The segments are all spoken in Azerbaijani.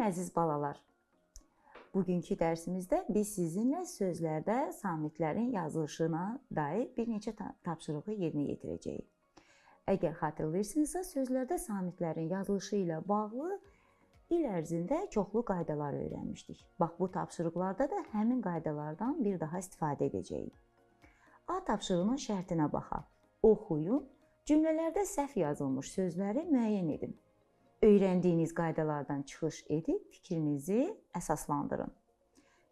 Salam əziz balalar. Bugünkü dərsimizdə biz sizinlə sözlərdə samitlərin yazılışına dair bir neçə tapşırığı yerinə yetirəcəyik. Əgər xatırlayırsınızsa, sözlərdə samitlərin yazılışı ilə bağlı il ərzində çoxlu qaydalar öyrənmişdik. Bax, bu tapşırıqlarda da həmin qaydalardan bir daha istifadə edəcəyik. A tapşırığının şərtinə baxaq. Oxuyun, cümlələrdə səhv yazılmış sözləri müəyyən edin. Öyrəndiyiniz qaydalardan çıxış edib fikrinizi əsaslandırın.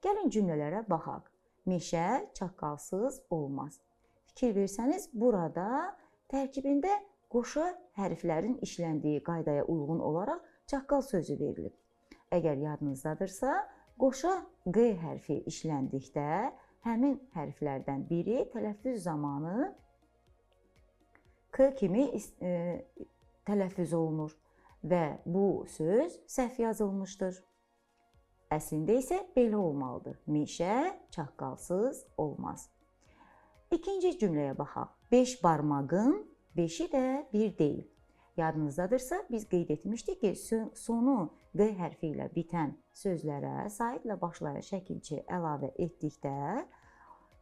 Gəlin cümlələrə baxaq. Meşə çaqqalsız olmaz. Fikir versəniz, burada tərkibində qoşa hərflərin işləndiyi qaydaya uyğun olaraq çaqqal sözü verilib. Əgər yadınızdadırsa, qoşa Q hərfi işləndikdə həmin hərflərdən biri tələffüz zamanı K kimi tələffüz olunur. Və bu söz səhv yazılmışdır. Əslində isə belə olmalıdır. Meşə çaqqalsız olmaz. İkinci cümləyə baxaq. 5 barmağın 5-i də bir deyil. Yadınızdadırsa, biz qeyd etmişdik ki, sonu Q hərfi ilə bitən sözlərə saitlə başlayan şəkilçi əlavə etdikdə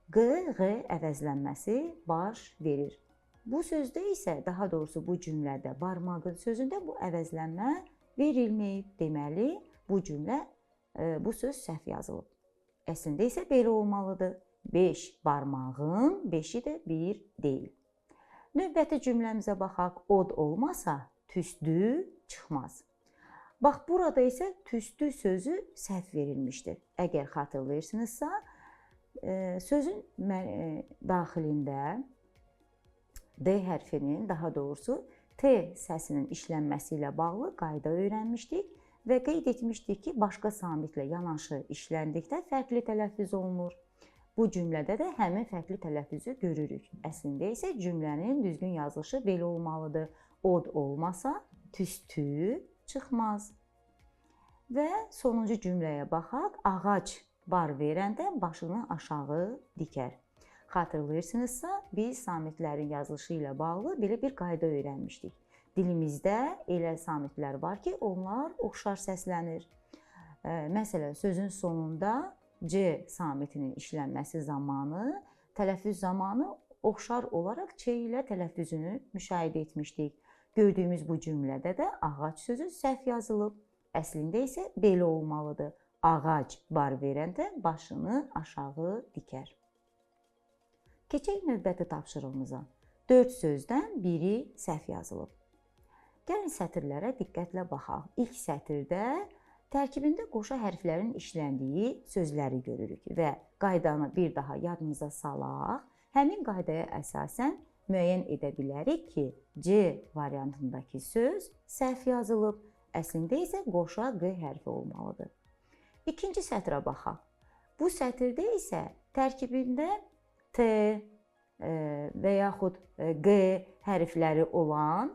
Q-Q əvəzlənməsi baş verir. Bu sözdə isə, daha doğrusu bu cümlədə, barmağın sözündə bu əvəzlənmə verilməyib. Deməli, bu söz səhv yazılıb. Əslində isə belə olmalıdır. 5 barmağın 5-i də bir deyil. Növbəti cümləmizə baxaq. Od olmasa tüstü çıxmaz. Bax, burada isə tüstü sözü səhv verilmişdir. Əgər xatırlayırsınızsa, sözün daxilində D hərfinin, daha doğrusu T səsinin işlənməsi ilə bağlı qayda öyrənmişdik və qeyd etmişdik ki, başqa samitlə yanaşı işləndikdə fərqli tələffüz olunur. Bu cümlədə də həmin fərqli tələffüzü görürük. Əslində isə cümlənin düzgün yazılışı belə olmalıdır. Od olmasa tüstü çıxmaz. Və sonuncu cümləyə baxaq. Ağac bar verəndə başını aşağı dikər. Xatırlayırsınızsa, biz samitlərin yazılışı ilə bağlı belə bir qayda öyrənmişdik. Dilimizdə elə samitlər var ki, onlar oxşar səslənir. Məsələn, sözün sonunda C samitinin işlənməsi zamanı, tələffüz zamanı oxşar olaraq Ç ilə tələffüzünü müşahidə etmişdik. Gördüyümüz bu cümlədə də ağac sözü səhv yazılıb. Əslində isə belə olmalıdır. Ağac bar verəndə başını aşağı dikər. Keçək növbəti tapşırığımıza. 4 sözdən biri səhv yazılıb. Gəlin sətirlərə diqqətlə baxaq. İlk sətirdə tərkibində qoşa hərflərin işləndiyi sözləri görürük və qaydanı bir daha yadımıza salaq. Həmin qaydaya əsasən müəyyən edə bilərik ki, C variantındakı söz səhv yazılıb. Əslində isə qoşa Q hərfi olmalıdır. İkinci sətrə baxaq. Bu sətirdə isə tərkibində T və yaxud Q hərfləri olan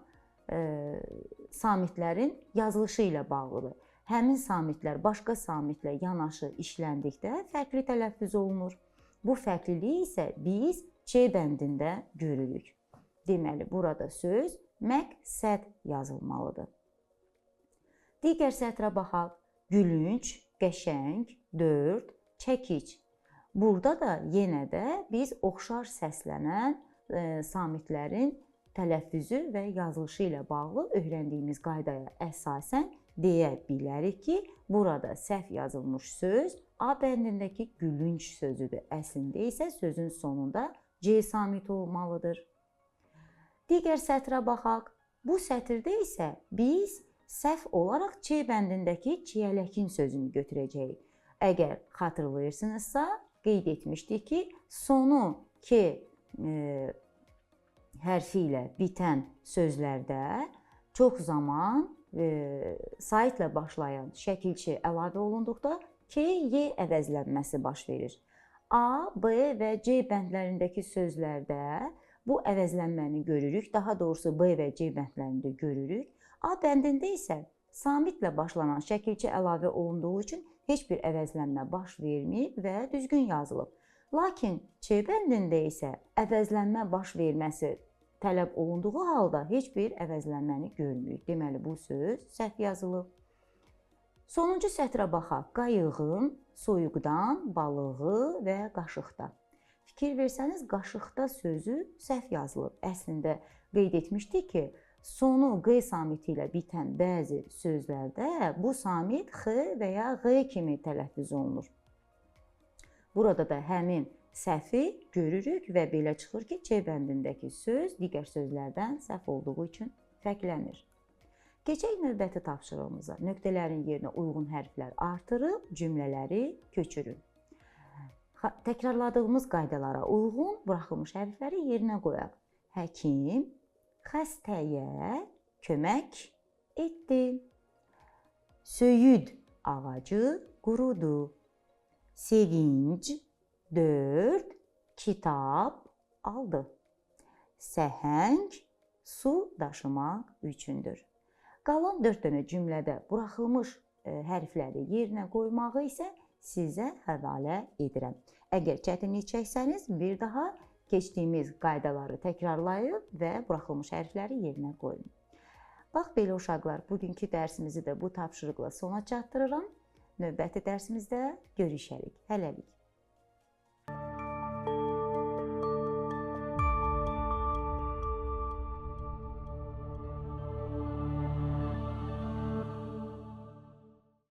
samitlərin yazılışı ilə bağlıdır. Həmin samitlər başqa samitlə yanaşı işləndikdə fərqli tələffüz olunur. Bu fərqliliyi isə biz Ç bəndində görürük. Deməli, burada söz məqsəd yazılmalıdır. Digər sətrə baxaq. Gülünc, qəşəng, 4, çəkic. Burada da yenə də biz oxşar səslənən samitlərin tələffüzü və yazılışı ilə bağlı öyrəndiyimiz qaydaya əsasən deyə bilərik ki, burada səhv yazılmış söz A bəndindəki gülünc sözüdür. Əslində isə sözün sonunda C samiti olmalıdır. Digər sətrə baxaq. Bu sətirdə isə biz səhv olaraq C bəndindəki çiyələkin sözünü götürəcəyik. Əgər xatırlayırsınızsa, qeyd etmişdik ki, sonu K hərfi ilə bitən sözlərdə çox zaman saitlə başlayan şəkilçi əlavə olunduqda K-Y əvəzlənməsi baş verir. A, B və C bəndlərindəki sözlərdə bu əvəzlənməni görürük. Daha doğrusu B və C bəndlərində görürük. A bəndində isə samitlə başlanan şəkilçi əlavə olunduğu üçün heç bir əvəzlənmə baş verməyib və düzgün yazılıb. Lakin Ç bəndində isə əvəzlənmə baş verməsi tələb olunduğu halda heç bir əvəzlənməni görmürük. Deməli, bu söz səhv yazılıb. Sonuncu sətrə baxaq. Qayığın, soyuqdan, balığı və qaşıqda. Fikir versəniz, qaşıqda sözü səhv yazılıb. Əslində qeyd etmişdik ki, sonu q samiti ilə bitən bəzi sözlərdə bu samit x və ya q kimi tələffüz olunur. Burada da həmin səhvi görürük və belə çıxır ki, C bəndindəki söz digər sözlərdən səhv olduğu üçün fərqlənir. Keçək növbəti tapşırığımıza. Nöqtələrin yerinə uyğun hərflər artırıb cümlələri köçürün. Təkrarladığımız qaydalara uyğun buraxılmış hərfləri yerinə qoyaq. Həkim xəstəyə kömək etdi. Söyüd ağacı qurudu. Sevinc 4 kitab aldı. Səhəng su daşımaq üçündür. Qalan 4 dənə cümlədə buraxılmış hərfləri yerinə qoymağı isə sizə həvalə edirəm. Əgər çətinlik çəksəniz, bir daha keçdiyimiz qaydaları təkrarlayıb və buraxılmış hərfləri yerinə qoyun. Bax, belə uşaqlar, bugünkü dərsimizi də bu tapşırıqla sona çatdırıram. Növbəti dərsimizdə görüşərik. Hələlik.